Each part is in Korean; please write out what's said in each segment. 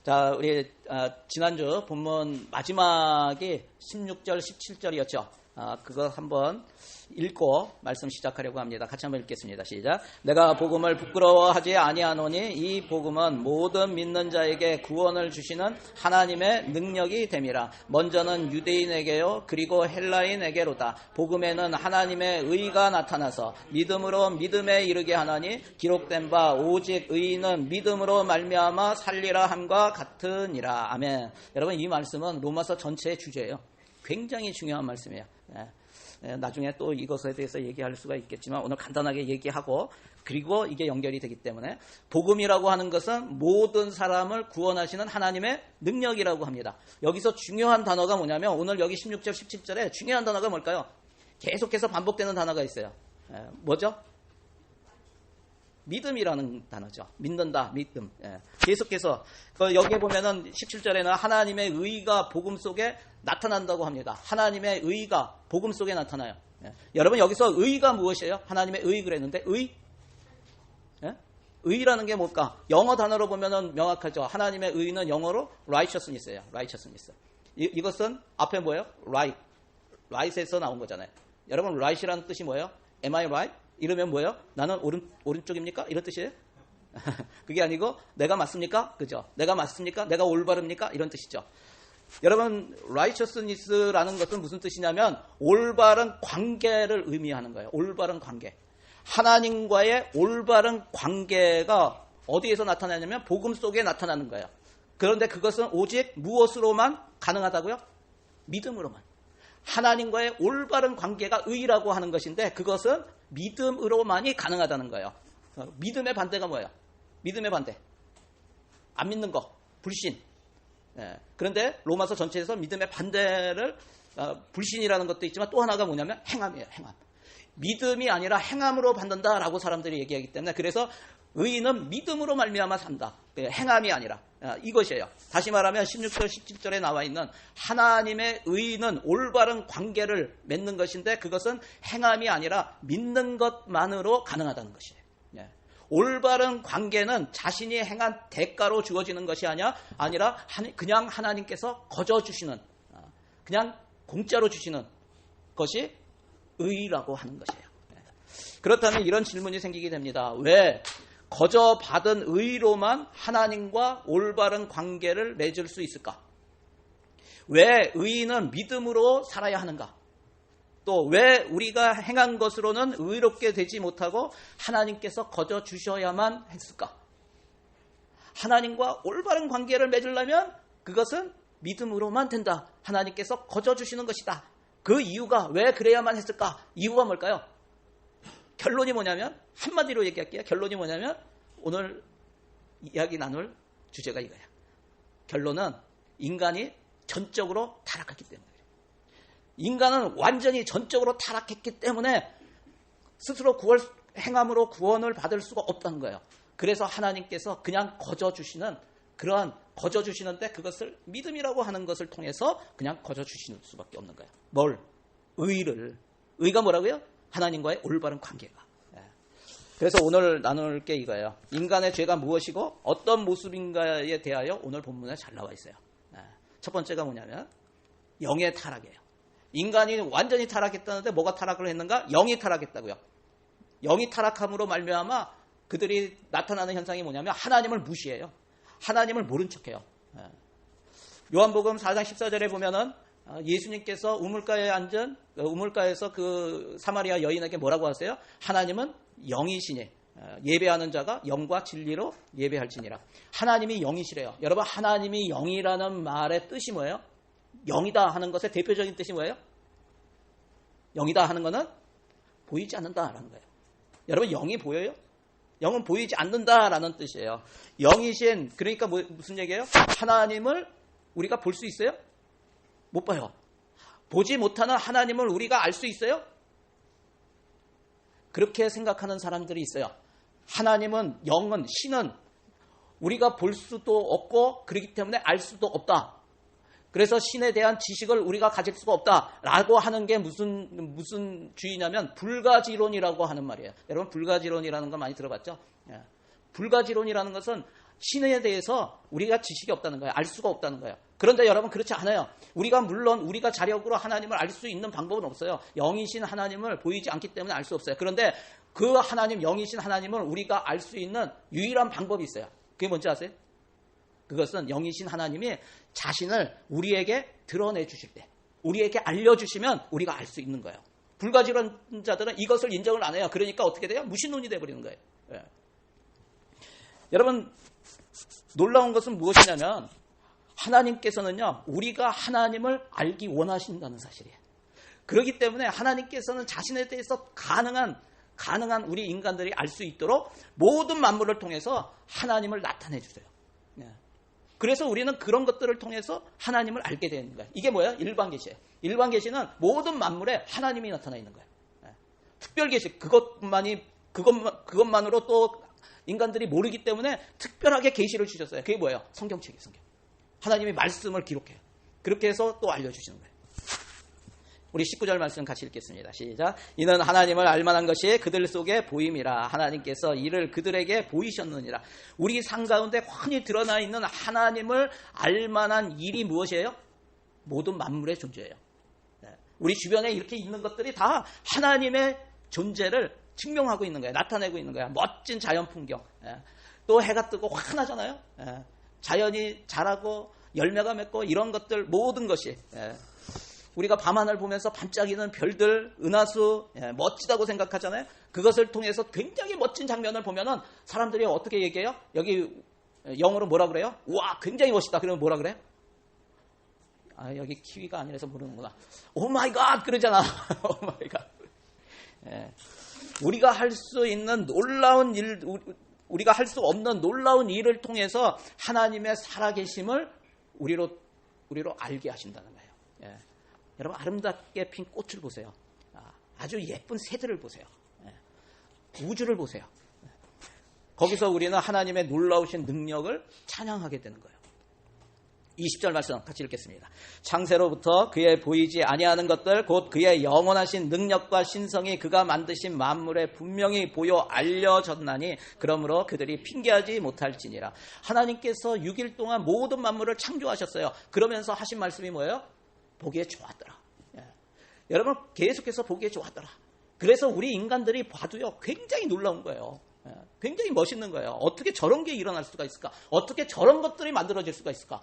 자, 우리 지난주 본문 마지막이 16절, 17절이었죠. 그거 한번 읽고 말씀 시작하려고 합니다. 같이 한번 읽겠습니다. 시작. 내가 복음을 부끄러워하지 아니하노니 이 복음은 모든 믿는 자에게 구원을 주시는 하나님의 능력이 됨이라. 먼저는 유대인에게요 그리고 헬라인에게로다. 복음에는 하나님의 의가 나타나서 믿음으로 믿음에 이르게 하나니 기록된 바 오직 의인은 믿음으로 말미암아 살리라 함과 같으니라. 아멘. 여러분, 이 말씀은 로마서 전체의 주제예요. 굉장히 중요한 말씀이에요. 나중에 또 이것에 대해서 얘기할 수가 있겠지만 오늘 간단하게 얘기하고, 그리고 이게 연결이 되기 때문에 복음이라고 하는 것은 모든 사람을 구원하시는 하나님의 능력이라고 합니다. 여기서 중요한 단어가 뭐냐면 오늘 여기 16절 17절에 중요한 단어가 뭘까요? 계속해서 반복되는 단어가 있어요. 뭐죠? 믿음이라는 단어죠. 믿는다, 믿음. 계속해서 여기에 보면은 17절에는 하나님의 의가 복음 속에 나타난다고 합니다. 하나님의 의가 복음 속에 나타나요. 여러분, 여기서 의가 무엇이에요? 하나님의 의 그랬는데 의라는 게 뭘까? 영어 단어로 보면은 명확하죠. 하나님의 의는 영어로 righteousness예요. righteousness. 이것은 앞에 뭐예요? right에서 나온 거잖아요. 여러분, right이라는 뜻이 뭐예요? Am I right? 이러면 뭐예요? 나는 오른쪽입니까? 이런 뜻이에요? 그게 아니고 내가 맞습니까? 그죠? 내가 맞습니까? 내가 올바릅니까? 이런 뜻이죠. 여러분, righteousness라는 것은 무슨 뜻이냐면 올바른 관계를 의미하는 거예요. 올바른 관계. 하나님과의 올바른 관계가 어디에서 나타나냐면 복음 속에 나타나는 거예요. 그런데 그것은 오직 무엇으로만 가능하다고요? 믿음으로만. 하나님과의 올바른 관계가 의라고 하는 것인데 그것은 믿음으로만이 가능하다는 거예요. 믿음의 반대가 뭐예요? 믿음의 반대. 안 믿는 거. 불신. 그런데 로마서 전체에서 믿음의 반대를 불신이라는 것도 있지만 또 하나가 뭐냐면 행함이에요. 행함. 믿음이 아니라 행함으로 받는다라고 사람들이 얘기하기 때문에 그래서 의인은 믿음으로 말미암아 산다. 행함이 아니라 이것이에요. 다시 말하면 16절 17절에 나와 있는 하나님의 의인은 올바른 관계를 맺는 것인데 그것은 행함이 아니라 믿는 것만으로 가능하다는 것이에요. 올바른 관계는 자신이 행한 대가로 주어지는 것이 아니라 그냥 하나님께서 거저 주시는, 그냥 공짜로 주시는 것이 의라고 하는 것이에요. 그렇다면 이런 질문이 생기게 됩니다. 왜 거저 받은 의로만 하나님과 올바른 관계를 맺을 수 있을까? 왜 의인은 믿음으로 살아야 하는가? 또 왜 우리가 행한 것으로는 의롭게 되지 못하고 하나님께서 거저 주셔야만 했을까? 하나님과 올바른 관계를 맺으려면 그것은 믿음으로만 된다. 하나님께서 거저 주시는 것이다. 그 이유가 왜 그래야만 했을까? 이유가 뭘까요? 결론이 뭐냐면, 한마디로 얘기할게요. 결론이 뭐냐면 오늘 이야기 나눌 주제가 이거야. 결론은 인간이 전적으로 타락했기 때문에. 인간은 완전히 전적으로 타락했기 때문에 스스로 행함으로 구원을 받을 수가 없다는 거예요. 그래서 하나님께서 그냥 거저 주시는, 그러한 거저 주시는데 그것을 믿음이라고 하는 것을 통해서 그냥 거저 주시는 수밖에 없는 거예요. 뭘? 의가 뭐라고요? 하나님과의 올바른 관계가. 그래서 오늘 나눌 게 이거예요. 인간의 죄가 무엇이고 어떤 모습인가에 대하여 오늘 본문에 잘 나와 있어요. 첫 번째가 뭐냐면 영의 타락이에요. 인간이 완전히 타락했다는데 뭐가 타락을 했는가? 영이 타락했다고요. 영이 타락함으로 말미암아 그들이 나타나는 현상이 뭐냐면 하나님을 무시해요. 하나님을 모른 척해요. 요한복음 4장 14절에 보면은 예수님께서 우물가에서 그 사마리아 여인에게 뭐라고 하세요? 하나님은 영이시니 예배하는 자가 영과 진리로 예배할지니라. 하나님이 영이시래요. 여러분, 하나님이 영이라는 말의 뜻이 뭐예요? 영이다 하는 것의 대표적인 뜻이 뭐예요? 영이다 하는 것은 보이지 않는다라는 거예요. 여러분, 영이 보여요? 영은 보이지 않는다라는 뜻이에요. 영이신, 그러니까 무슨 얘기예요? 하나님을 우리가 볼 수 있어요? 못 봐요. 보지 못하는 하나님을 우리가 알 수 있어요? 그렇게 생각하는 사람들이 있어요. 하나님은, 영은, 신은 우리가 볼 수도 없고 그렇기 때문에 알 수도 없다. 그래서 신에 대한 지식을 우리가 가질 수가 없다라고 하는 게 무슨 주의냐면 불가지론이라고 하는 말이에요. 여러분, 불가지론이라는 거 많이 들어봤죠? 불가지론이라는 것은 신에 대해서 우리가 지식이 없다는 거예요. 알 수가 없다는 거예요. 그런데 여러분 그렇지 않아요. 물론 우리가 자력으로 하나님을 알 수 있는 방법은 없어요. 영이신 하나님을 보이지 않기 때문에 알 수 없어요. 그런데 그 하나님, 영이신 하나님을 우리가 알 수 있는 유일한 방법이 있어요. 그게 뭔지 아세요? 그것은 영이신 하나님이 자신을 우리에게 드러내 주실 때, 우리에게 알려주시면 우리가 알 수 있는 거예요. 불가지론자들은 이것을 인정을 안 해요. 그러니까 어떻게 돼요? 무신론이 돼버리는 거예요. 예. 여러분 놀라운 것은 무엇이냐면 하나님께서는요, 우리가 하나님을 알기 원하신다는 사실이에요. 그렇기 때문에 하나님께서는 자신에 대해서 가능한 우리 인간들이 알 수 있도록 모든 만물을 통해서 하나님을 나타내 주세요. 그래서 우리는 그런 것들을 통해서 하나님을 알게 되는 거예요. 이게 뭐예요? 일반계시예요. 일반계시는 모든 만물에 하나님이 나타나 있는 거예요. 특별계시, 그것만으로 또 인간들이 모르기 때문에 특별하게 계시를 주셨어요. 그게 뭐예요? 성경책이에요. 성경. 하나님이 말씀을 기록해요. 그렇게 해서 또 알려주시는 거예요. 우리 19절 말씀 같이 읽겠습니다. 시작. 이는 하나님을 알만한 것이 그들 속에 보임이라. 하나님께서 이를 그들에게 보이셨느니라. 우리 삶 가운데 훤히 드러나 있는 하나님을 알만한 일이 무엇이에요? 모든 만물의 존재예요. 우리 주변에 이렇게 있는 것들이 다 하나님의 존재를 증명하고 있는 거예요. 나타내고 있는 거예요. 멋진 자연 풍경. 또 해가 뜨고 환하잖아요. 자연이 자라고 열매가 맺고 이런 것들 모든 것이, 우리가 밤하늘 보면서 반짝이는 별들, 은하수, 멋지다고 생각하잖아요. 그것을 통해서 굉장히 멋진 장면을 보면은 사람들이 어떻게 얘기해요? 여기 영어로 뭐라 그래요? 와, 굉장히 멋있다. 그러면 뭐라 그래요? 아, 여기 키위가 아니라서 모르는구나. 오 마이 갓 그러잖아. 오 마이 갓. 우리가 할 수 있는 놀라운 일, 우리가 할 수 없는 놀라운 일을 통해서 하나님의 살아계심을 우리로 알게 하신다는 거예요. 여러분 아름답게 핀 꽃을 보세요. 아주 예쁜 새들을 보세요. 우주를 보세요. 거기서 우리는 하나님의 놀라우신 능력을 찬양하게 되는 거예요. 20절 말씀 같이 읽겠습니다. 창세로부터 그의 보이지 아니하는 것들 곧 그의 영원하신 능력과 신성이 그가 만드신 만물에 분명히 보여 알려졌나니 그러므로 그들이 핑계하지 못할지니라. 하나님께서 6일 동안 모든 만물을 창조하셨어요. 그러면서 하신 말씀이 뭐예요? 보기에 좋았더라. 여러분 계속해서 보기에 좋았더라. 그래서 우리 인간들이 봐도요 굉장히 놀라운 거예요. 굉장히 멋있는 거예요. 어떻게 저런 게 일어날 수가 있을까? 어떻게 저런 것들이 만들어질 수가 있을까?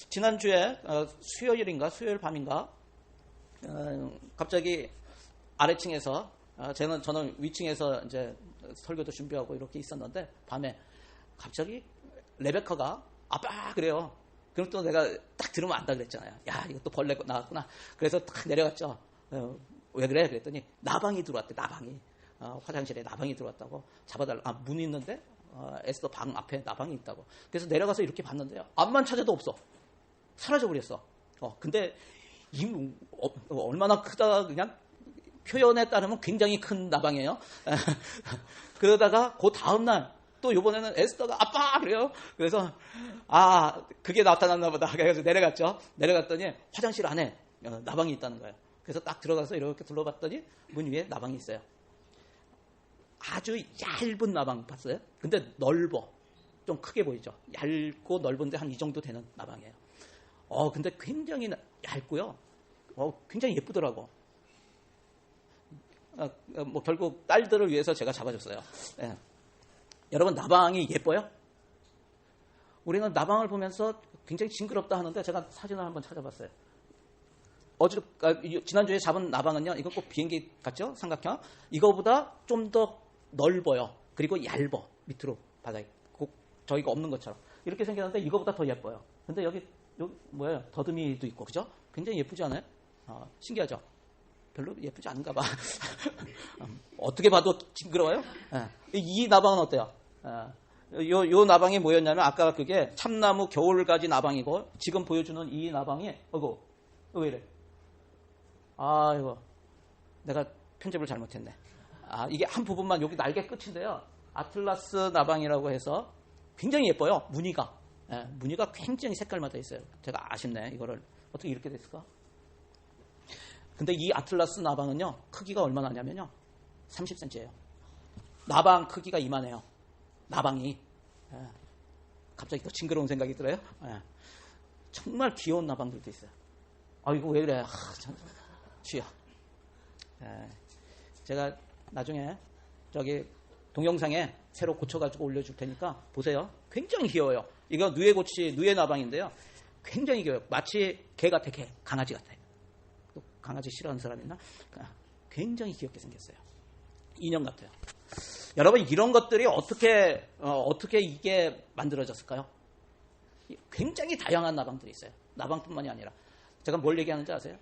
지난주에 수요일 밤인가 갑자기 아래층에서 저는 위층에서 이제 설교도 준비하고 이렇게 있었는데 밤에 갑자기 레베카가 아빠 그래요. 그럼 또 내가 딱 들으면 안다 그랬잖아요. 야 이거 또 벌레 나왔구나. 그래서 딱 내려갔죠. 왜 그래? 그랬더니 나방이 들어왔대. 나방이 화장실에 나방이 들어왔다고 잡아달라. 문이 있는데 에스더 방 앞에 나방이 있다고. 그래서 내려가서 이렇게 봤는데요. 앞만 찾아도 없어. 사라져버렸어. 근데 얼마나 크다 그냥 표현에 따르면 굉장히 큰 나방이에요. 그러다가 그 다음날 또 이번에는 에스더가 아빠 그래요. 그래서 그게 나타났나 보다. 그래서 내려갔죠. 내려갔더니 화장실 안에 나방이 있다는 거예요. 그래서 딱 들어가서 이렇게 둘러봤더니 문 위에 나방이 있어요. 아주 얇은 나방 봤어요? 근데 넓어. 좀 크게 보이죠. 얇고 넓은데 한 이 정도 되는 나방이에요. 근데 굉장히 얇고요. 굉장히 예쁘더라고. 결국 딸들을 위해서 제가 잡아줬어요. 네. 여러분 나방이 예뻐요? 우리는 나방을 보면서 굉장히 징그럽다 하는데 제가 사진을 한번 찾아봤어요. 지난주에 잡은 나방은요. 이건 꼭 비행기 같죠? 삼각형. 이거보다 좀 더 넓어요. 그리고 얇어. 밑으로 바닥에. 저희가 없는 것처럼. 이렇게 생겼는데 이거보다 더 예뻐요. 근데 여기 뭐예요? 더듬이도 있고 그죠? 굉장히 예쁘지 않아요? 신기하죠? 별로 예쁘지 않은가 봐. 어떻게 봐도 징그러워요? 이 나방은 어때요? 요 나방이 뭐였냐면 아까 그게 참나무 겨울가지 나방이고 지금 보여주는 이 나방이 왜 이래? 이거 내가 편집을 잘못했네. 이게 한 부분만 여기 날개 끝인데요. 아틀라스 나방이라고 해서 굉장히 예뻐요. 무늬가 굉장히 색깔마다 있어요. 제가 아쉽네. 이거를 어떻게 이렇게 됐을까? 근데 이 아틀라스 나방은요. 크기가 얼마나 하냐면요. 30cm예요. 나방 크기가 이만해요. 나방이. 갑자기 또 징그러운 생각이 들어요. 예. 정말 귀여운 나방들도 있어요. 이거 왜 그래? 쥐야. 예. 제가 나중에 저기 동영상에 새로 고쳐가지고 올려줄 테니까 보세요. 굉장히 귀여워요. 이거 누에 나방인데요. 굉장히 귀여워요. 마치 개 같아, 개. 강아지 같아요. 또 강아지 싫어하는 사람 있나? 굉장히 귀엽게 생겼어요. 인형 같아요. 여러분, 이런 것들이 어떻게 이게 만들어졌을까요? 굉장히 다양한 나방들이 있어요. 나방뿐만이 아니라. 제가 뭘 얘기하는지 아세요?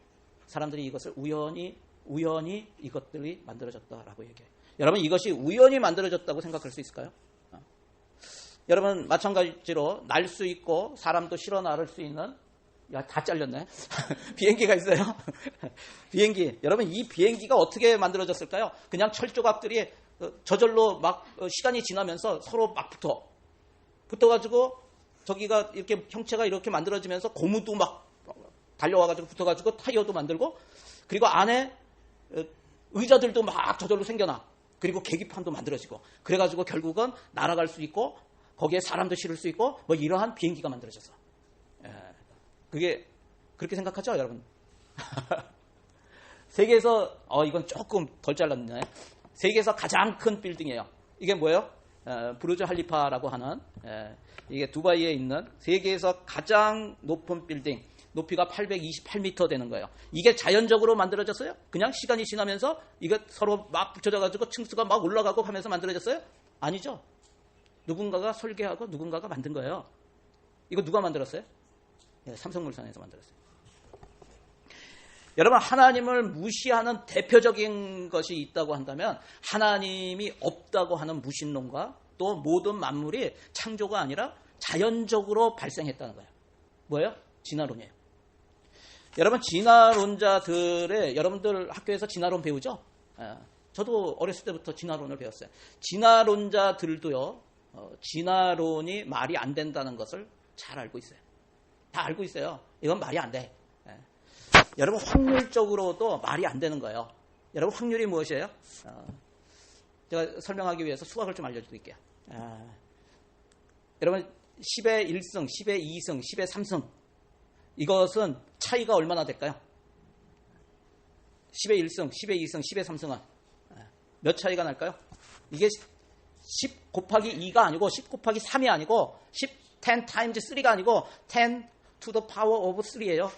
사람들이 이것을 우연히 이것들이 만들어졌다라고 얘기해요. 여러분, 이것이 우연히 만들어졌다고 생각할 수 있을까요? 여러분, 마찬가지로 날 수 있고 사람도 실어 나를 수 있는, 다 잘렸네. 비행기가 있어요. 비행기. 여러분, 이 비행기가 어떻게 만들어졌을까요? 그냥 철조각들이 저절로 막 시간이 지나면서 서로 막 붙어가지고 저기가 이렇게 형체가 이렇게 만들어지면서 고무도 막 달려와가지고 붙어가지고 타이어도 만들고, 그리고 안에 의자들도 막 저절로 생겨나. 그리고 계기판도 만들어지고, 그래가지고 결국은 날아갈 수 있고 거기에 사람도 실을 수 있고 뭐 이러한 비행기가 만들어졌어. 그게 그렇게 생각하죠, 여러분? 세계에서 이건 조금 덜 잘랐네. 세계에서 가장 큰 빌딩이에요. 이게 뭐예요? 부르즈 할리파라고 하는, 이게 두바이에 있는 세계에서 가장 높은 빌딩, 높이가 828m 되는 거예요. 이게 자연적으로 만들어졌어요? 그냥 시간이 지나면서 이게 서로 막 붙여져가지고 층수가 막 올라가고 하면서 만들어졌어요? 아니죠. 누군가가 설계하고 누군가가 만든 거예요. 이거 누가 만들었어요? 삼성물산에서 만들었어요. 여러분, 하나님을 무시하는 대표적인 것이 있다고 한다면 하나님이 없다고 하는 무신론과 또 모든 만물이 창조가 아니라 자연적으로 발생했다는 거예요. 뭐예요? 진화론이에요. 여러분, 진화론자들의, 여러분들 학교에서 진화론 배우죠? 저도 어렸을 때부터 진화론을 배웠어요. 진화론자들도요, 진화론이 말이 안 된다는 것을 잘 알고 있어요. 다 알고 있어요. 이건 말이 안 돼. 여러분, 확률적으로도 말이 안 되는 거예요. 여러분, 확률이 무엇이에요? 제가 설명하기 위해서 수학을 좀 알려드릴게요. 여러분, 10의 1승, 10의 2승, 10의 3승, 이것은 차이가 얼마나 될까요? 10의 1승, 10의 2승, 10의 3승은 몇 차이가 날까요? 이게 10 곱하기 2가 아니고 10 곱하기 3이 아니고 10 times 3가 아니고 10 to the power of 3예요.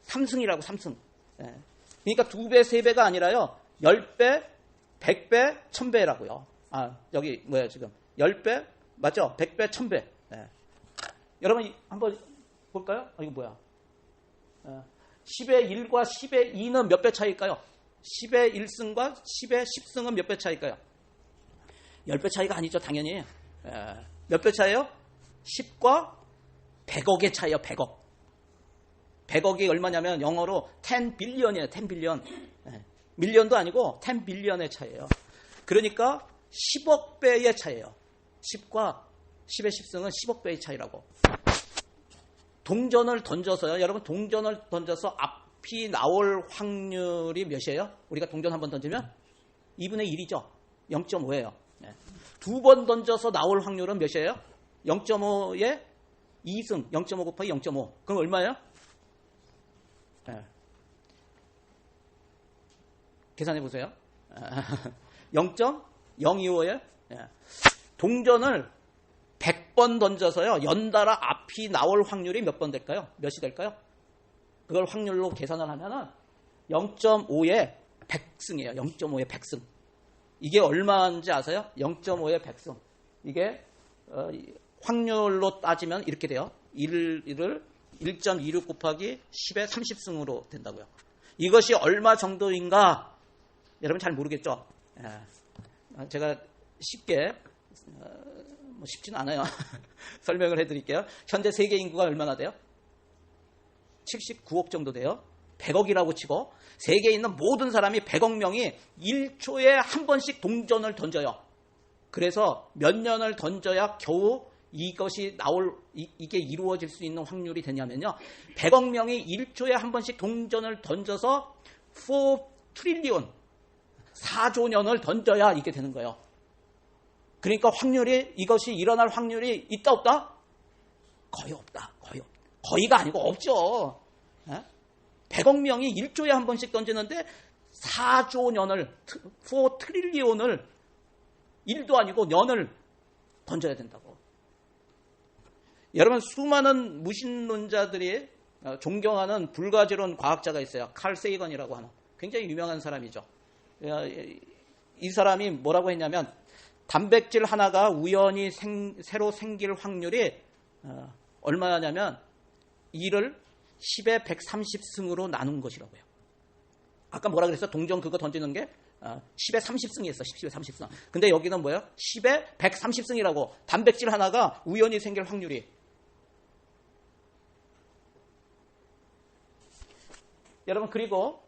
3승이라고, 3승. 그러니까 2배, 3배가 아니라요. 10배, 100배, 1000배라고요. 여기 뭐야 지금. 10배, 맞죠? 100배, 1000배. 여러분 한번 볼까요? 이거 뭐야? 10의 1과 10의 2는 몇 배 차이일까요? 10의 1승과 10의 10승은 몇 배 차이일까요? 10배 차이가 아니죠, 당연히. 몇 배 차이예요? 10과 100억의 차이예요, 100억. 100억이 얼마냐면 영어로 10 빌리언이에요, 10 빌리언. 밀리언도 아니고 10 빌리언의 차이예요. 그러니까 10억 배의 차이예요. 10과 10의 10승은 10억 배의 차이라고. 동전을 던져서요. 여러분, 동전을 던져서 앞이 나올 확률이 몇이에요? 우리가 동전 한번 던지면 2분의 1이죠. 0.5예요. 두 번 던져서 나올 확률은 몇이에요? 0.5에 2승. 0.5 곱하기 0.5. 그럼 얼마예요? 계산해 보세요. 0.025예요. 동전을 100번 던져서요, 연달아 앞이 나올 확률이 몇 번 될까요? 몇이 될까요? 그걸 확률로 계산을 하면은 0.5에 100승이에요. 0.5에 100승. 이게 얼마인지 아세요? 0.5에 100승. 이게 확률로 따지면 이렇게 돼요. 1을 1.26 곱하기 10의 30승으로 된다고요. 이것이 얼마 정도인가? 여러분 잘 모르겠죠? 제가 쉽게, 쉽지는 않아요. 설명을 해드릴게요. 현재 세계 인구가 얼마나 돼요? 79억 정도 돼요. 100억이라고 치고 세계에 있는 모든 사람이 100억 명이 1초에 한 번씩 동전을 던져요. 그래서 몇 년을 던져야 겨우 이것이 이게 이루어질 수 있는 확률이 되냐면요. 100억 명이 1초에 한 번씩 동전을 던져서 4 트릴리온, 4조 년을 던져야 이게 되는 거예요. 그러니까 확률이, 이것이 일어날 확률이 있다 없다? 거의 없다. 거의가 아니고 없죠. 100억 명이 1조에 한 번씩 던지는데 4조 년을, 4 트릴리온을 1도 아니고 년을 던져야 된다고. 여러분, 수많은 무신론자들이 존경하는 불가지론 과학자가 있어요. 칼 세이건이라고 하는 굉장히 유명한 사람이죠. 이 사람이 뭐라고 했냐면, 단백질 하나가 우연히 새로 생길 확률이 얼마냐면 1을 10의 130승으로 나눈 것이라고요. 아까 뭐라 그랬어? 동전 그거 던지는 게 10의 30승이었어. 10의 30승. 근데 여기는 뭐예요? 10의 130승이라고. 단백질 하나가 우연히 생길 확률이. 여러분, 그리고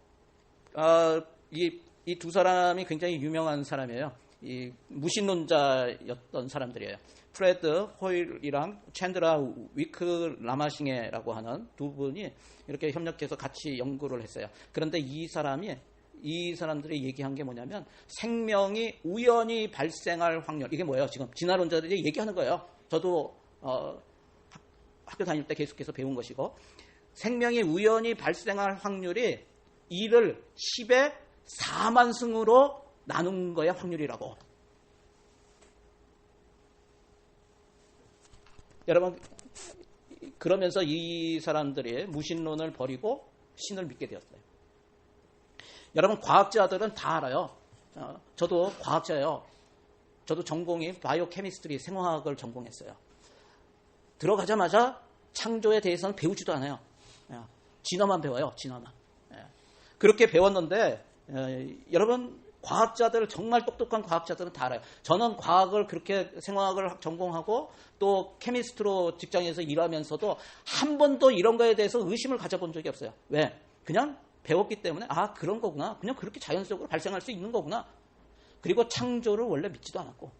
이 두 사람이 굉장히 유명한 사람이에요. 이 무신론자였던 사람들이에요. 프레드 호일이랑 챈드라 위크 라마싱에라고 하는 두 분이 이렇게 협력해서 같이 연구를 했어요. 그런데 이 사람들이 얘기한 게 뭐냐면, 생명이 우연히 발생할 확률, 이게 뭐예요? 지금 진화론자들이 얘기하는 거예요. 저도 학교 다닐 때 계속해서 배운 것이고, 생명이 우연히 발생할 확률이 1을 10의 4만 승으로 나눈 거야, 확률이라고. 여러분, 그러면서 이 사람들이 무신론을 버리고 신을 믿게 되었어요. 여러분, 과학자들은 다 알아요. 저도 과학자예요. 저도 전공이 바이오 케미스트리, 생화학을 전공했어요. 들어가자마자 창조에 대해서는 배우지도 않아요. 진화만 배워요. 진화만. 그렇게 배웠는데, 여러분, 과학자들, 정말 똑똑한 과학자들은 다 알아요. 저는 과학을 그렇게, 생화학을 전공하고 또 케미스트로 직장에서 일하면서도 한 번도 이런 거에 대해서 의심을 가져본 적이 없어요. 왜? 그냥 배웠기 때문에, 그런 거구나. 그냥 그렇게 자연적으로 발생할 수 있는 거구나. 그리고 창조를 원래 믿지도 않았고.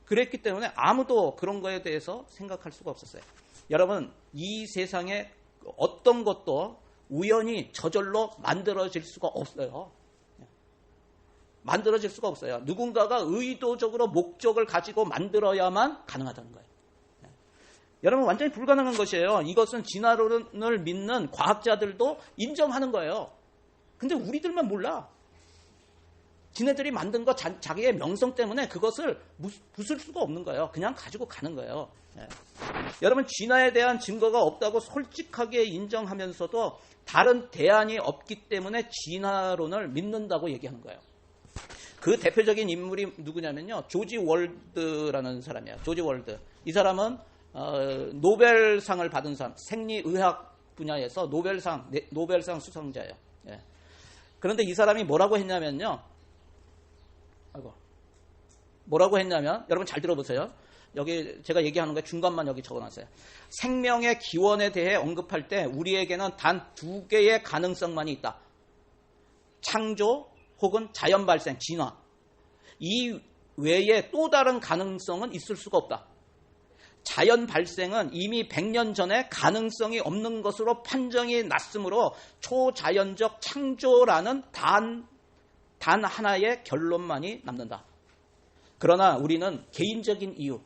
그랬기 때문에 아무도 그런 거에 대해서 생각할 수가 없었어요. 여러분, 이 세상에 어떤 것도 우연히 저절로 만들어질 수가 없어요. 만들어질 수가 없어요. 누군가가 의도적으로 목적을 가지고 만들어야만 가능하다는 거예요. 여러분, 완전히 불가능한 것이에요. 이것은 진화론을 믿는 과학자들도 인정하는 거예요. 근데 우리들만 몰라. 지네들이 만든 거 자기의 명성 때문에 그것을 부술 수가 없는 거예요. 그냥 가지고 가는 거예요. 여러분, 진화에 대한 증거가 없다고 솔직하게 인정하면서도 다른 대안이 없기 때문에 진화론을 믿는다고 얘기하는 거예요. 그 대표적인 인물이 누구냐면요, 조지 월드라는 사람이에요. 조지 월드. 이 사람은 노벨상을 받은 사람, 생리의학 분야에서 노벨상 수상자예요. 그런데 이 사람이 뭐라고 했냐면요, 여러분 잘 들어보세요. 여기 제가 얘기하는 거에 중간만 여기 적어놨어요. 생명의 기원에 대해 언급할 때 우리에게는 단 2개의 가능성만이 있다. 창조 혹은 자연 발생, 진화. 이 외에 또 다른 가능성은 있을 수가 없다. 자연 발생은 이미 100년 전에 가능성이 없는 것으로 판정이 났으므로 초자연적 창조라는 단 하나의 결론만이 남는다. 그러나 우리는 개인적인 이유,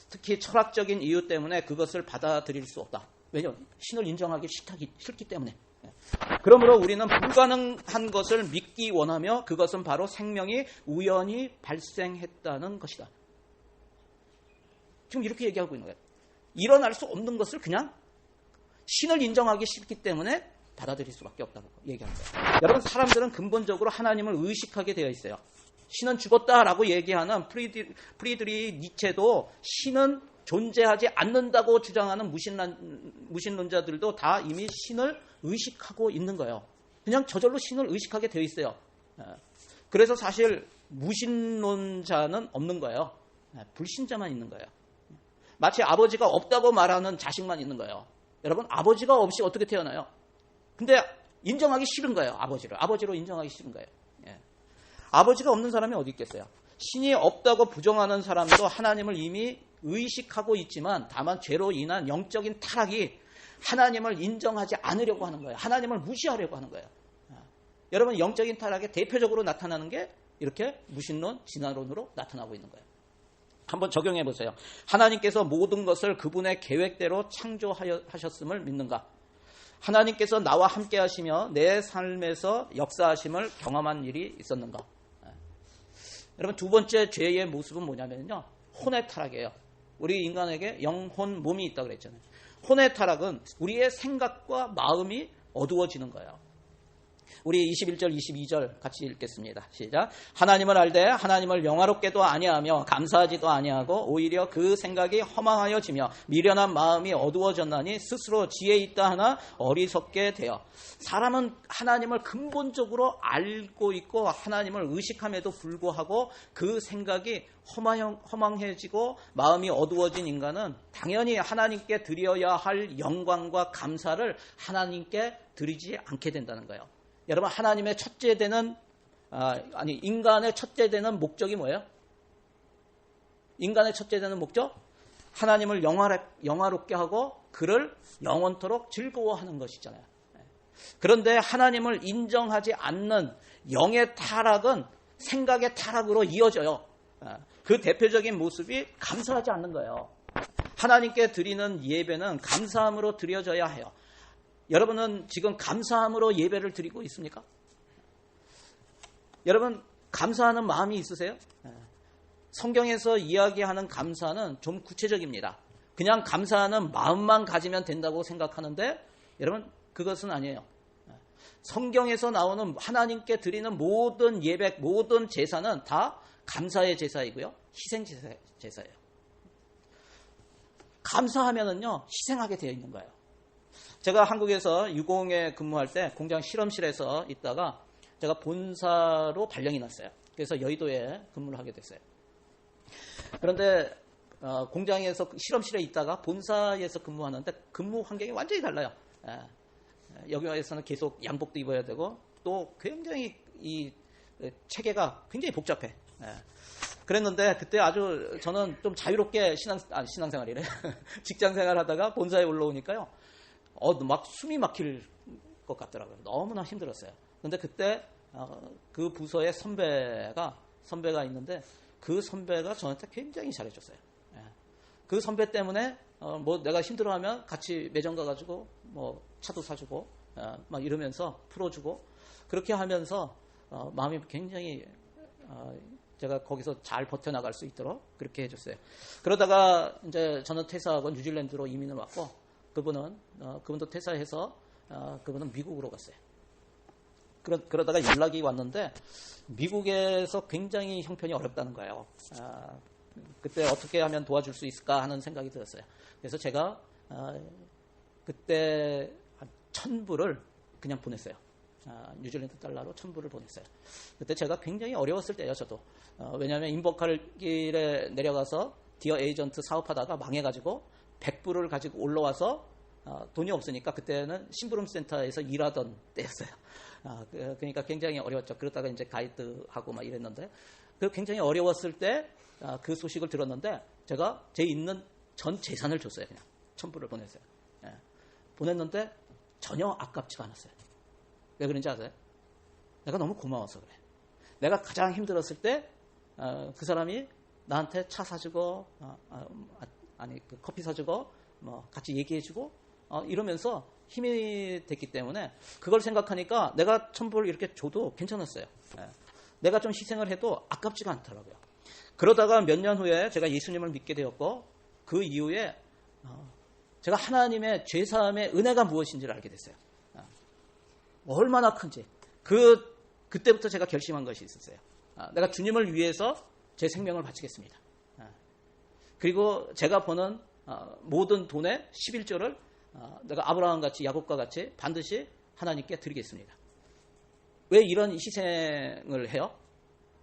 특히 철학적인 이유 때문에 그것을 받아들일 수 없다. 왜냐하면 신을 인정하기 싫기 때문에. 그러므로 우리는 불가능한 것을 믿기 원하며 그것은 바로 생명이 우연히 발생했다는 것이다. 지금 이렇게 얘기하고 있는 거예요. 일어날 수 없는 것을 그냥 신을 인정하기 싫기 때문에 받아들일 수밖에 없다고 얘기하는 거예요. 여러분, 사람들은 근본적으로 하나님을 의식하게 되어 있어요. 신은 죽었다라고 얘기하는 프리드리 니체도 신은 존재하지 않는다고 주장하는 무신론자들도 다 이미 신을 의식하고 있는 거예요. 그냥 저절로 신을 의식하게 되어 있어요. 그래서 사실 무신론자는 없는 거예요. 불신자만 있는 거예요. 마치 아버지가 없다고 말하는 자식만 있는 거예요. 여러분, 아버지가 없이 어떻게 태어나요? 근데 인정하기 싫은 거예요. 아버지로 인정하기 싫은 거예요. 아버지가 없는 사람이 어디 있겠어요? 신이 없다고 부정하는 사람도 하나님을 이미 의식하고 있지만 다만 죄로 인한 영적인 타락이 하나님을 인정하지 않으려고 하는 거예요. 하나님을 무시하려고 하는 거예요. 여러분, 영적인 타락의 대표적으로 나타나는 게 이렇게 무신론, 진화론으로 나타나고 있는 거예요. 한번 적용해 보세요. 하나님께서 모든 것을 그분의 계획대로 창조하셨음을 믿는가? 하나님께서 나와 함께 하시며 내 삶에서 역사하심을 경험한 일이 있었는가? 여러분, 두 번째 죄의 모습은 뭐냐면요, 혼의 타락이에요. 우리 인간에게 영혼, 몸이 있다고 그랬잖아요. 혼의 타락은 우리의 생각과 마음이 어두워지는 거예요. 우리 21절, 22절 같이 읽겠습니다. 시작. 하나님을 알되 하나님을 영화롭게도 아니하며 감사하지도 아니하고 오히려 그 생각이 허망하여지며 미련한 마음이 어두워졌나니 스스로 지혜 있다 하나 어리석게 되어. 사람은 하나님을 근본적으로 알고 있고 하나님을 의식함에도 불구하고 그 생각이 허망해지고 마음이 어두워진 인간은 당연히 하나님께 드려야 할 영광과 감사를 하나님께 드리지 않게 된다는 거예요. 여러분, 하나님의 첫째 되는 인간의 첫째 되는 목적이 뭐예요? 인간의 첫째 되는 목적? 하나님을 영화롭게 하고 그를 영원토록 즐거워하는 것이잖아요. 그런데 하나님을 인정하지 않는 영의 타락은 생각의 타락으로 이어져요. 그 대표적인 모습이 감사하지 않는 거예요. 하나님께 드리는 예배는 감사함으로 드려져야 해요. 여러분은 지금 감사함으로 예배를 드리고 있습니까? 여러분, 감사하는 마음이 있으세요? 성경에서 이야기하는 감사는 좀 구체적입니다. 그냥 감사하는 마음만 가지면 된다고 생각하는데 여러분, 그것은 아니에요. 성경에서 나오는 하나님께 드리는 모든 예배, 모든 제사는 다 감사의 제사이고요, 희생 제사예요. 감사하면은요, 희생하게 되어 있는 거예요. 제가 한국에서 유공에 근무할 때 공장 실험실에서 있다가 제가 본사로 발령이 났어요. 그래서 여의도에 근무를 하게 됐어요. 그런데 공장에서 실험실에 있다가 본사에서 근무하는데 근무 환경이 완전히 달라요. 여기에서는 계속 양복도 입어야 되고 또 굉장히 이 체계가 굉장히 복잡해. 그랬는데 그때 아주 저는 좀 자유롭게 신앙생활이래. 직장생활 하다가 본사에 올라오니까요. 막 숨이 막힐 것 같더라고요. 너무나 힘들었어요. 근데 그때 그 부서에 선배가 있는데 그 선배가 저한테 굉장히 잘해줬어요. 그 선배 때문에 뭐 내가 힘들어하면 같이 매점 가가지고 뭐 차도 사주고 막 이러면서 풀어주고 그렇게 하면서 마음이 굉장히 제가 거기서 잘 버텨나갈 수 있도록 그렇게 해줬어요. 그러다가 이제 저는 퇴사하고 뉴질랜드로 이민을 왔고 그분도 퇴사해서 그분은 미국으로 갔어요. 그러다가 연락이 왔는데 미국에서 굉장히 형편이 어렵다는 거예요. 그때 어떻게 하면 도와줄 수 있을까 하는 생각이 들었어요. 그래서 제가 그때 한 1,000불을 그냥 보냈어요. 뉴질랜드 달러로 1,000불을 보냈어요. 그때 제가 굉장히 어려웠을 때예요, 저도. 왜냐하면 인버칼길에 내려가서 디어 에이전트 사업하다가 망해가지고 100불을 가지고 올라와서 돈이 없으니까 그때는 심부름센터에서 일하던 때였어요. 그러니까 굉장히 어려웠죠. 그러다가 이제 가이드하고 막 이랬는데 굉장히 어려웠을 때 그 소식을 들었는데 제가 제 있는 전 재산을 줬어요. 그냥 1,000불을 보냈어요. 보냈는데 전혀 아깝지가 않았어요. 왜 그런지 아세요? 내가 너무 고마워서 그래. 내가 가장 힘들었을 때 그 사람이 나한테 차 사주고 그 커피 사주고 뭐 같이 얘기해주고 이러면서 힘이 됐기 때문에 그걸 생각하니까 내가 1,000불 이렇게 줘도 괜찮았어요. 내가 좀 희생을 해도 아깝지가 않더라고요. 그러다가 몇 년 후에 제가 예수님을 믿게 되었고 그 이후에 제가 하나님의 죄사함의 은혜가 무엇인지를 알게 됐어요. 얼마나 큰지. 그때부터 제가 결심한 것이 있었어요. 내가 주님을 위해서 제 생명을 바치겠습니다. 그리고 제가 버는 모든 돈의 11조를 내가 아브라함같이 야곱과 같이 반드시 하나님께 드리겠습니다. 왜 이런 희생을 해요?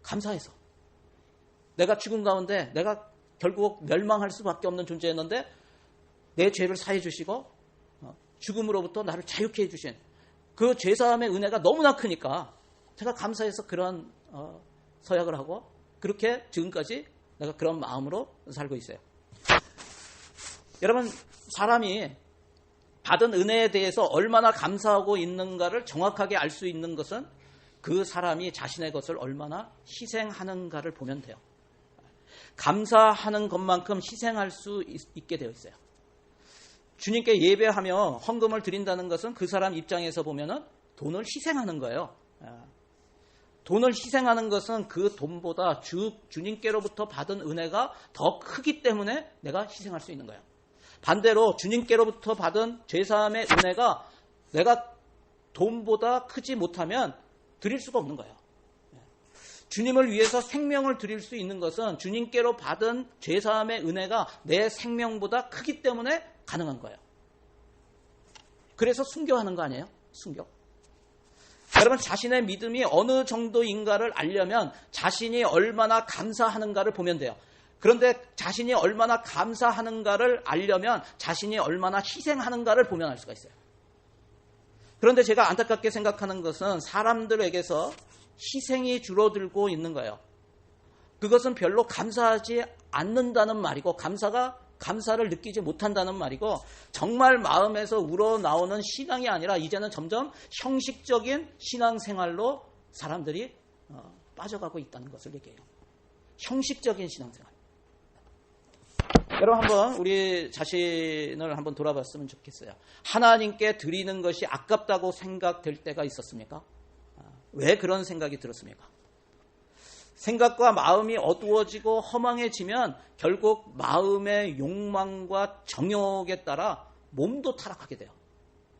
감사해서. 내가 죽은 가운데 내가 결국 멸망할 수밖에 없는 존재였는데 내 죄를 사해 주시고 죽음으로부터 나를 자유케 해주신 그 죄사함의 은혜가 너무나 크니까 제가 감사해서 그런 서약을 하고 그렇게 지금까지 내가 그런 마음으로 살고 있어요. 여러분, 사람이 받은 은혜에 대해서 얼마나 감사하고 있는가를 정확하게 알 수 있는 것은 그 사람이 자신의 것을 얼마나 희생하는가를 보면 돼요. 감사하는 것만큼 희생할 수 있게 되어 있어요. 주님께 예배하며 헌금을 드린다는 것은 그 사람 입장에서 보면은 돈을 희생하는 거예요. 돈을 희생하는 것은 그 돈보다 주님께로부터 받은 은혜가 더 크기 때문에 내가 희생할 수 있는 거예요. 반대로 주님께로부터 받은 죄사함의 은혜가 내가 돈보다 크지 못하면 드릴 수가 없는 거예요. 주님을 위해서 생명을 드릴 수 있는 것은 주님께로 받은 죄사함의 은혜가 내 생명보다 크기 때문에 가능한 거예요. 그래서 순교하는 거 아니에요? 순교. 여러분, 자신의 믿음이 어느 정도인가를 알려면 자신이 얼마나 감사하는가를 보면 돼요. 그런데 자신이 얼마나 감사하는가를 알려면 자신이 얼마나 희생하는가를 보면 알 수가 있어요. 그런데 제가 안타깝게 생각하는 것은 사람들에게서 희생이 줄어들고 있는 거예요. 그것은 별로 감사하지 않는다는 말이고 감사를 느끼지 못한다는 말이고 정말 마음에서 우러나오는 신앙이 아니라 이제는 점점 형식적인 신앙생활로 사람들이 빠져가고 있다는 것을 얘기해요. 형식적인 신앙생활. 여러분 한번 우리 자신을 한번 돌아봤으면 좋겠어요. 하나님께 드리는 것이 아깝다고 생각될 때가 있었습니까? 왜 그런 생각이 들었습니까? 생각과 마음이 어두워지고 허망해지면 결국 마음의 욕망과 정욕에 따라 몸도 타락하게 돼요.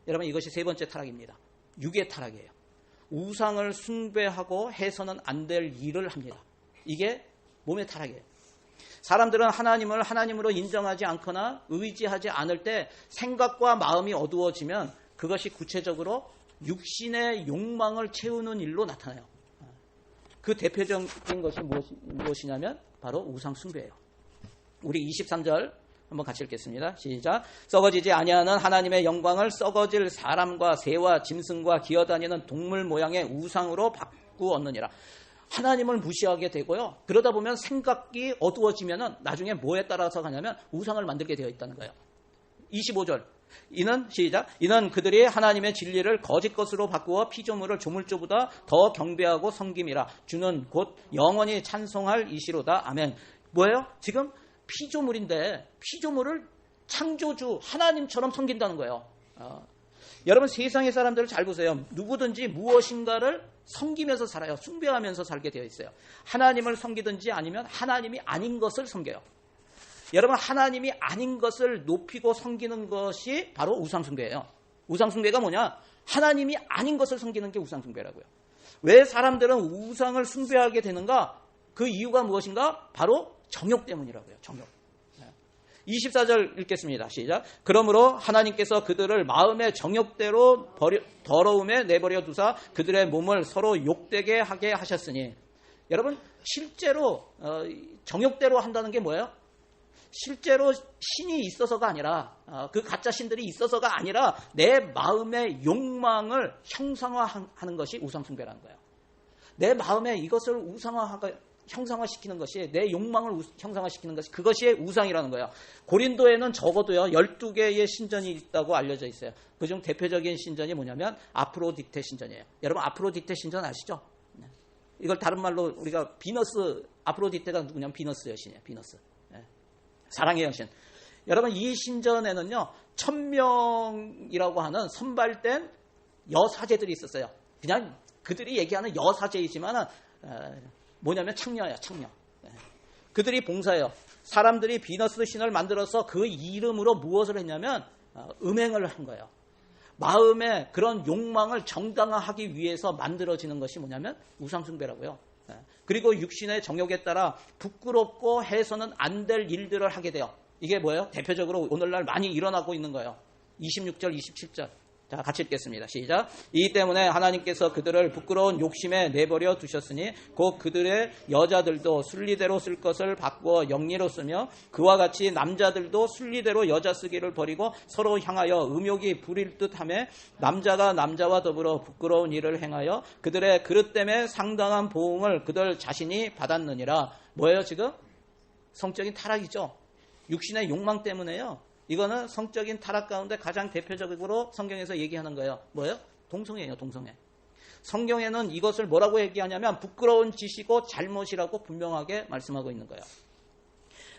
여러분, 이것이 세 번째 타락입니다. 육의 타락이에요. 우상을 숭배하고 해서는 안 될 일을 합니다. 이게 몸의 타락이에요. 사람들은 하나님을 하나님으로 인정하지 않거나 의지하지 않을 때 생각과 마음이 어두워지면 그것이 구체적으로 육신의 욕망을 채우는 일로 나타나요. 그 대표적인 것이 무엇이냐면 바로 우상 숭배예요. 우리 23절 한번 같이 읽겠습니다. 시작. 썩어지지 아니하는 하나님의 영광을 썩어질 사람과 새와 짐승과 기어다니는 동물 모양의 우상으로 바꾸었느니라. 하나님을 무시하게 되고요. 그러다 보면 생각이 어두워지면은 나중에 뭐에 따라서 가냐면 우상을 만들게 되어 있다는 거예요. 25절. 이는 시작. 이는 그들이 하나님의 진리를 거짓 것으로 바꾸어 피조물을 조물주보다 더 경배하고 섬김이라. 주는 곧 영원히 찬송할 이시로다. 아멘. 뭐예요? 지금 피조물인데 피조물을 창조주 하나님처럼 섬긴다는 거예요. 여러분, 세상의 사람들을 잘 보세요. 누구든지 무엇인가를 섬기면서 살아요. 숭배하면서 살게 되어 있어요. 하나님을 섬기든지 아니면 하나님이 아닌 것을 섬겨요. 여러분, 하나님이 아닌 것을 높이고 섬기는 것이 바로 우상숭배예요. 우상숭배가 뭐냐? 하나님이 아닌 것을 섬기는 게 우상숭배라고요. 왜 사람들은 우상을 숭배하게 되는가? 그 이유가 무엇인가? 바로 정욕 때문이라고요. 정욕. 24절 읽겠습니다. 시작. 그러므로 하나님께서 그들을 마음의 정욕대로 더러움에 내버려 두사 그들의 몸을 서로 욕되게 하게 하셨으니. 여러분, 실제로 정욕대로 한다는 게 뭐예요? 실제로 신이 있어서가 아니라 그 가짜 신들이 있어서가 아니라 내 마음의 욕망을 형상화하는 것이 우상숭배라는 거예요. 내 마음에 이것을 형상화시키는 것이, 내 욕망을 형상화시키는 것이, 그것이 우상이라는 거예요. 고린도에는 적어도요 12개의 신전이 있다고 알려져 있어요. 그중 대표적인 신전이 뭐냐면 아프로디테 신전이에요. 여러분, 아프로디테 신전 아시죠? 이걸 다른 말로 우리가 비너스, 아프로디테가 누구냐면 비너스 여신이에요. 비너스. 사랑의 여신. 여러분, 이 신전에는요 1000명이라고 하는 선발된 여사제들이 있었어요. 그냥 그들이 얘기하는 여사제이지만 뭐냐면 창녀예요. 창녀. 그들이 봉사해요. 사람들이 비너스 신을 만들어서 그 이름으로 무엇을 했냐면 음행을 한 거예요. 마음의 그런 욕망을 정당화하기 위해서 만들어지는 것이 뭐냐면 우상숭배라고요. 그리고 육신의 정욕에 따라 부끄럽고 해서는 안 될 일들을 하게 돼요. 이게 뭐예요? 대표적으로 오늘날 많이 일어나고 있는 거예요. 26절, 27절. 자, 같이 읽겠습니다. 시작. 이 때문에 하나님께서 그들을 부끄러운 욕심에 내버려 두셨으니 곧 그들의 여자들도 순리대로 쓸 것을 바꾸어 영리로 쓰며 그와 같이 남자들도 순리대로 여자 쓰기를 버리고 서로 향하여 음욕이 부릴 듯하며 남자가 남자와 더불어 부끄러운 일을 행하여 그들의 그릇 때문에 상당한 보응을 그들 자신이 받았느니라. 뭐예요 지금? 성적인 타락이죠. 육신의 욕망 때문에요. 이거는 성적인 타락 가운데 가장 대표적으로 성경에서 얘기하는 거예요. 뭐예요? 동성애예요. 동성애. 성경에는 이것을 뭐라고 얘기하냐면 부끄러운 짓이고 잘못이라고 분명하게 말씀하고 있는 거예요.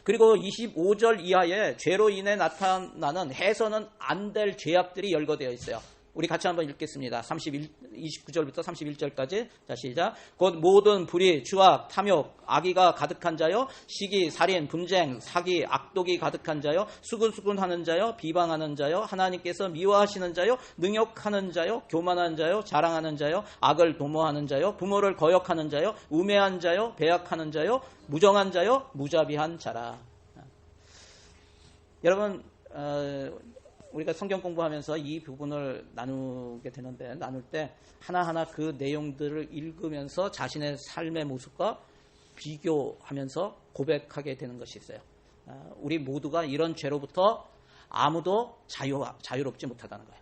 그리고 25절 이하에 죄로 인해 나타나는 해서는 안 될 죄악들이 열거되어 있어요. 우리 같이 한번 읽겠습니다. 29절부터 31절까지. 자, 시작. 곧 모든 불의, 추악, 탐욕, 악의가 가득한 자요, 시기, 살인, 분쟁, 사기, 악독이 가득한 자요, 수근수근하는 자요, 비방하는 자요, 하나님께서 미워하시는 자요, 능욕하는 자요, 교만한 자요, 자랑하는 자요, 악을 도모하는 자요, 부모를 거역하는 자요, 우매한 자요, 배약하는 자요, 무정한 자요, 무자비한 자라. 여러분, 우리가 성경 공부하면서 이 부분을 나누게 되는데, 나눌 때 하나하나 그 내용들을 읽으면서 자신의 삶의 모습과 비교하면서 고백하게 되는 것이 있어요. 우리 모두가 이런 죄로부터 아무도 자유롭지 못하다는 거예요.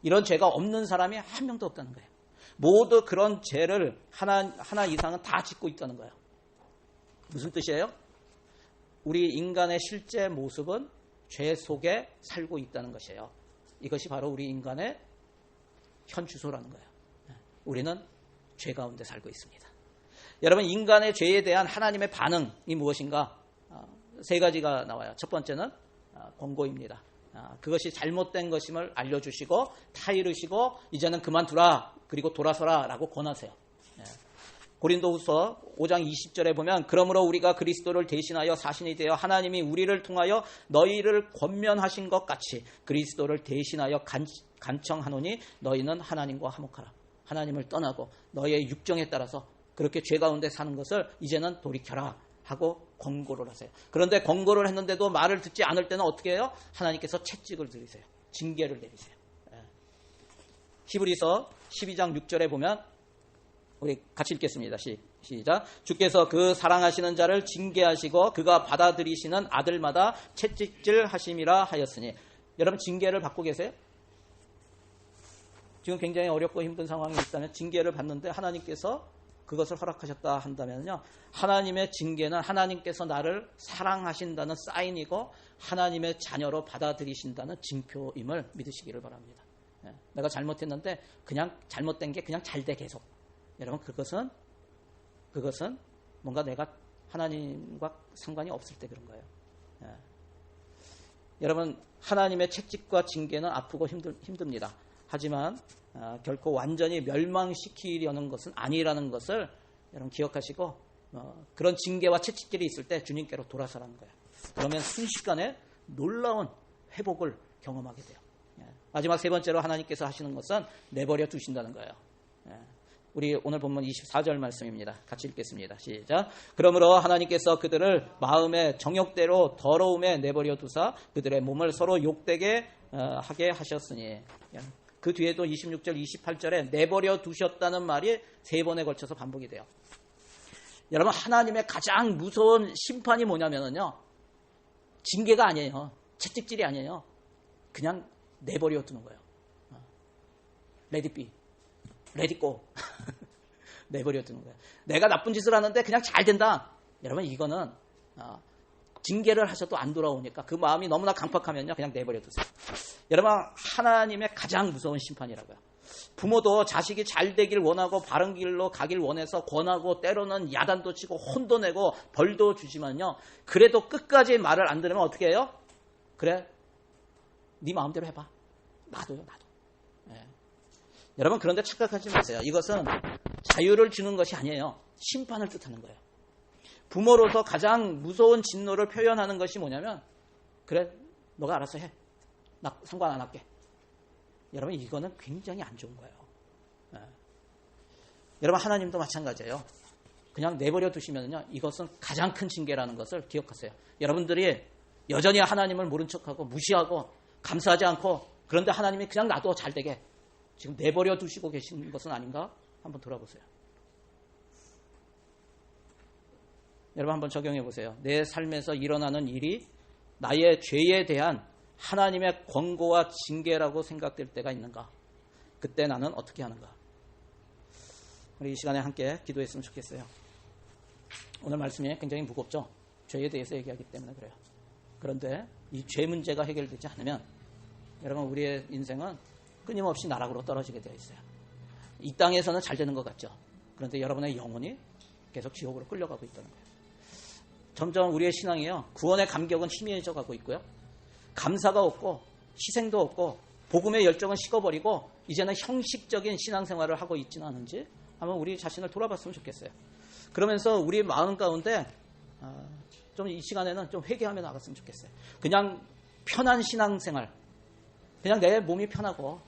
이런 죄가 없는 사람이 한 명도 없다는 거예요. 모두 그런 죄를 하나 이상은 다 짓고 있다는 거예요. 무슨 뜻이에요? 우리 인간의 실제 모습은 죄 속에 살고 있다는 것이에요. 이것이 바로 우리 인간의 현 주소라는 거예요. 우리는 죄 가운데 살고 있습니다. 여러분, 인간의 죄에 대한 하나님의 반응이 무엇인가? 세 가지가 나와요. 첫 번째는 권고입니다. 그것이 잘못된 것임을 알려주시고 타이르시고 이제는 그만두라, 그리고 돌아서라 라고 권하세요. 고린도후서 5장 20절에 보면 그러므로 우리가 그리스도를 대신하여 사신이 되어 하나님이 우리를 통하여 너희를 권면하신 것 같이 그리스도를 대신하여 간청하노니 너희는 하나님과 화목하라. 하나님을 떠나고 너희의 육정에 따라서 그렇게 죄 가운데 사는 것을 이제는 돌이켜라 하고 권고를 하세요. 그런데 권고를 했는데도 말을 듣지 않을 때는 어떻게 해요? 하나님께서 채찍을 들이세요. 징계를 내리세요. 히브리서 12장 6절에 보면 우리 같이 읽겠습니다. 시작. 주께서 그 사랑하시는 자를 징계하시고 그가 받아들이시는 아들마다 채찍질 하심이라 하였으니. 여러분, 징계를 받고 계세요? 지금 굉장히 어렵고 힘든 상황이 있다면 징계를 받는데 하나님께서 그것을 허락하셨다 한다면요, 하나님의 징계는 하나님께서 나를 사랑하신다는 사인이고 하나님의 자녀로 받아들이신다는 징표임을 믿으시기를 바랍니다. 내가 잘못했는데 그냥 잘못된 게 그냥 잘 돼 계속. 여러분, 그것은 뭔가 내가 하나님과 상관이 없을 때 그런 거예요. 여러분, 하나님의 채찍과 징계는 아프고 힘듭니다. 하지만 결코 완전히 멸망시키려는 것은 아니라는 것을 여러분 기억하시고, 그런 징계와 채찍질이 있을 때 주님께로 돌아서라는 거예요. 그러면 순식간에 놀라운 회복을 경험하게 돼요. 마지막 세 번째로 하나님께서 하시는 것은 내버려 두신다는 거예요. 우리 오늘 본문 24절 말씀입니다. 같이 읽겠습니다. 시작. 그러므로 하나님께서 그들을 마음의 정욕대로 더러움에 내버려 두사 그들의 몸을 서로 욕되게 하게 하셨으니. 그 뒤에도 26절, 28절에 내버려 두셨다는 말이 세 번에 걸쳐서 반복이 돼요. 여러분, 하나님의 가장 무서운 심판이 뭐냐면요, 징계가 아니에요. 채찍질이 아니에요. 그냥 내버려 두는 거예요. Let it be. Let it go. 내버려 두는 거예요. 내가 나쁜 짓을 하는데 그냥 잘 된다. 여러분, 이거는 징계를 하셔도 안 돌아오니까 그 마음이 너무나 강팍하면요, 그냥 내버려 두세요. 여러분, 하나님의 가장 무서운 심판이라고요. 부모도 자식이 잘 되길 원하고 바른 길로 가길 원해서 권하고 때로는 야단도 치고 혼도 내고 벌도 주지만요, 그래도 끝까지 말을 안 들으면 어떻게 해요? 그래, 네 마음대로 해봐. 나도요. 여러분, 그런데 착각하지 마세요. 이것은 자유를 주는 것이 아니에요. 심판을 뜻하는 거예요. 부모로서 가장 무서운 진노를 표현하는 것이 뭐냐면, 그래, 너가 알아서 해. 나 상관 안 할게. 여러분, 이거는 굉장히 안 좋은 거예요. 여러분, 하나님도 마찬가지예요. 그냥 내버려 두시면요, 이것은 가장 큰 징계라는 것을 기억하세요. 여러분들이 여전히 하나님을 모른 척하고 무시하고 감사하지 않고, 그런데 하나님이 그냥 놔둬 잘 되게 지금 내버려 두시고 계신 것은 아닌가? 한번 돌아보세요. 여러분, 한번 적용해 보세요. 내 삶에서 일어나는 일이 나의 죄에 대한 하나님의 권고와 징계라고 생각될 때가 있는가? 그때 나는 어떻게 하는가? 우리 이 시간에 함께 기도했으면 좋겠어요. 오늘 말씀이 굉장히 무겁죠? 죄에 대해서 얘기하기 때문에 그래요. 그런데 이 죄 문제가 해결되지 않으면 여러분, 우리의 인생은 끊임없이 나락으로 떨어지게 되어 있어요. 이 땅에서는 잘 되는 것 같죠? 그런데 여러분의 영혼이 계속 지옥으로 끌려가고 있다는 거예요. 점점 우리의 신앙이요, 구원의 감격은 희미해져 가고 있고요. 감사가 없고 희생도 없고 복음의 열정은 식어버리고 이제는 형식적인 신앙생활을 하고 있지는 않은지 한번 우리 자신을 돌아봤으면 좋겠어요. 그러면서 우리 마음 가운데 좀 이 시간에는 좀 회개하며 나갔으면 좋겠어요. 그냥 편한 신앙생활, 그냥 내 몸이 편하고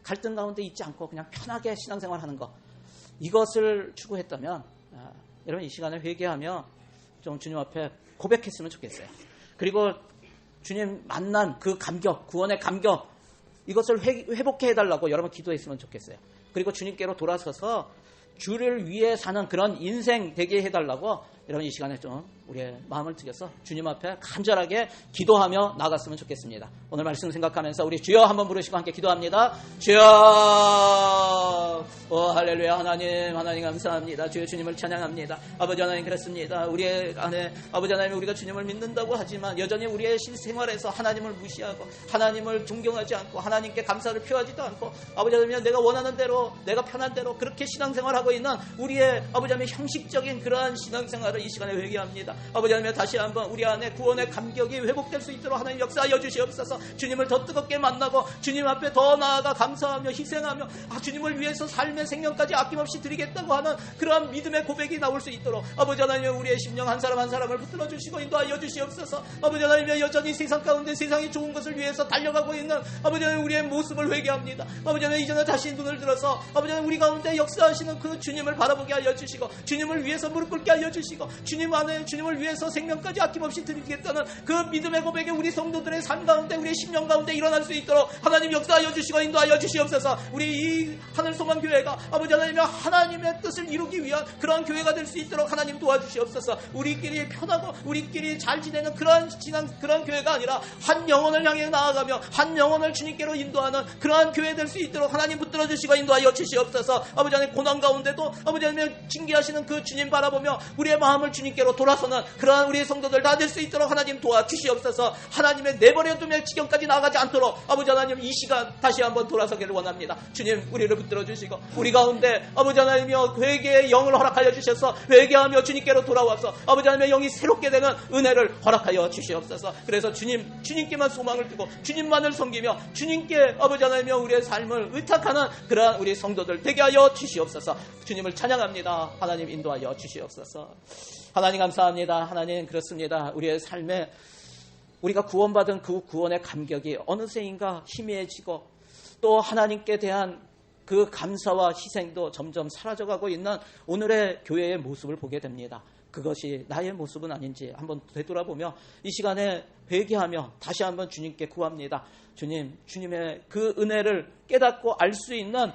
갈등 가운데 있지 않고 그냥 편하게 신앙생활 하는 거, 이것을 추구했다면 여러분 이 시간에 회개하며 좀 주님 앞에 고백했으면 좋겠어요. 그리고 주님 만난 그 감격, 구원의 감격, 이것을 회복해 해달라고 여러분 기도했으면 좋겠어요. 그리고 주님께로 돌아서서 주를 위해 사는 그런 인생 되게 해달라고 여러분 이 시간에 좀 우리의 마음을 들여서 주님 앞에 간절하게 기도하며 나갔으면 좋겠습니다. 오늘 말씀 생각하면서 우리 주여 한번 부르시고 함께 기도합니다. 주여, 할렐루야. 하나님 감사합니다. 주여 주님을 찬양합니다. 아버지 하나님, 그렇습니다. 우리의 안에 아버지 하나님, 우리가 주님을 믿는다고 하지만 여전히 우리의 실생활에서 하나님을 무시하고 하나님을 존경하지 않고 하나님께 감사를 표하지도 않고 아버지 하나님, 내가 원하는 대로 내가 편한 대로 그렇게 신앙생활하고 있는 우리의 아버지 하나님 형식적인 그러한 신앙생활을 이 시간에 회개합니다. 아버지 하나님, 다시 한번 우리 안에 구원의 감격이 회복될 수 있도록 하나님 역사하여 주시옵소서. 주님을 더 뜨겁게 만나고 주님 앞에 더 나아가 감사하며 희생하며 주님을 위해서 삶의 생명까지 아낌없이 드리겠다고 하는 그러한 믿음의 고백이 나올 수 있도록 아버지 하나님, 우리의 심령 한 사람 한 사람을 붙들어 주시고 인도하여 주시옵소서. 아버지 하나님, 여전히 세상 가운데 세상이 좋은 것을 위해서 달려가고 있는 아버지 하나님, 우리의 모습을 회개합니다. 아버지 하나님, 이제는 다시 눈을 들어서 아버지 하나님, 우리 가운데 역사하시는 그 주님을 바라보게 하여 주시고 주님을 위해서 무릎 꿇게 하여 주시고 주님 안에 주님을 위해서 생명까지 아낌없이 드리겠다는 그 믿음의 고백에 우리 성도들의 삶 가운데 우리의 심령 가운데 일어날 수 있도록 하나님 역사하여 주시고 인도하여 주시옵소서. 우리 이 하늘소망교회가 아버지 하나님, 하나님의 뜻을 이루기 위한 그러한 교회가 될 수 있도록 하나님 도와주시옵소서. 우리끼리 편하고 우리끼리 잘 지내는 그러한 교회가 아니라 한 영혼을 향해 나아가며 한 영혼을 주님께로 인도하는 그러한 교회 될 수 있도록 하나님 붙들어 주시고 인도하여 주시옵소서. 아버지 하나님, 고난 가운데도 아버지 하나님 징계하시는 그 주님 바라보며 우리의 마음을 주님께로 돌아서는 그러한 우리의 성도들 다 될 수 있도록 하나님 도와주시옵소서. 하나님의 내버려두면 지경까지 나가지 않도록 아버지 하나님, 이 시간 다시 한번 돌아서기를 원합니다. 주님, 우리를 붙들어 주시고 우리 가운데 아버지 하나님이여 회개의 영을 허락하여 주셔서 회개하며 주님께로 돌아와서 아버지 하나님의 영이 새롭게 되는 은혜를 허락하여 주시옵소서. 그래서 주님께만 소망을 두고 주님만을 섬기며 주님께 아버지 하나님이여 우리의 삶을 의탁하는 그러한 우리 성도들 되게 하여 주시옵소서. 주님을 찬양합니다. 하나님 인도하여 주시옵소서. 하나님 감사합니다. 하나님, 그렇습니다. 우리의 삶에 우리가 구원받은 그 구원의 감격이 어느새인가 희미해지고 또 하나님께 대한 그 감사와 희생도 점점 사라져가고 있는 오늘의 교회의 모습을 보게 됩니다. 그것이 나의 모습은 아닌지 한번 되돌아보며 이 시간에 회개하며 다시 한번 주님께 구합니다. 주님, 주님의 그 은혜를 깨닫고 알 수 있는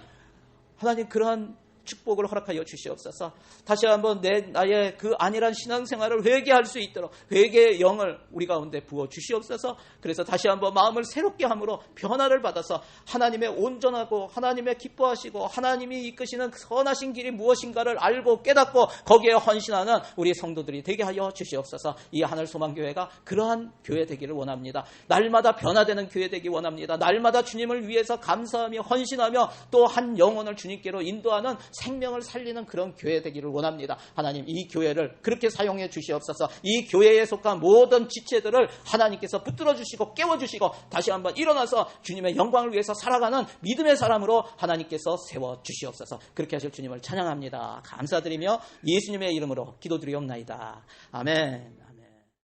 하나님 그러한 축복을 허락하여 주시옵소서. 다시 한번 나의 그 안일한 신앙생활을 회개할 수 있도록 회개의 영을 우리 가운데 부어 주시옵소서. 그래서 다시 한번 마음을 새롭게 함으로 변화를 받아서 하나님의 온전하고 하나님의 기뻐하시고 하나님이 이끄시는 선하신 길이 무엇인가를 알고 깨닫고 거기에 헌신하는 우리 성도들이 되게 하여 주시옵소서. 이 하늘소망교회가 그러한 교회 되기를 원합니다. 날마다 변화되는 교회 되기 원합니다. 날마다 주님을 위해서 감사하며 헌신하며 또 한 영혼을 주님께로 인도하는 생명을 살리는 그런 교회 되기를 원합니다. 하나님, 이 교회를 그렇게 사용해 주시옵소서. 이 교회에 속한 모든 지체들을 하나님께서 붙들어 주시고 깨워 주시고 다시 한번 일어나서 주님의 영광을 위해서 살아가는 믿음의 사람으로 하나님께서 세워 주시옵소서. 그렇게 하실 주님을 찬양합니다. 감사드리며 예수님의 이름으로 기도드리옵나이다. 아멘.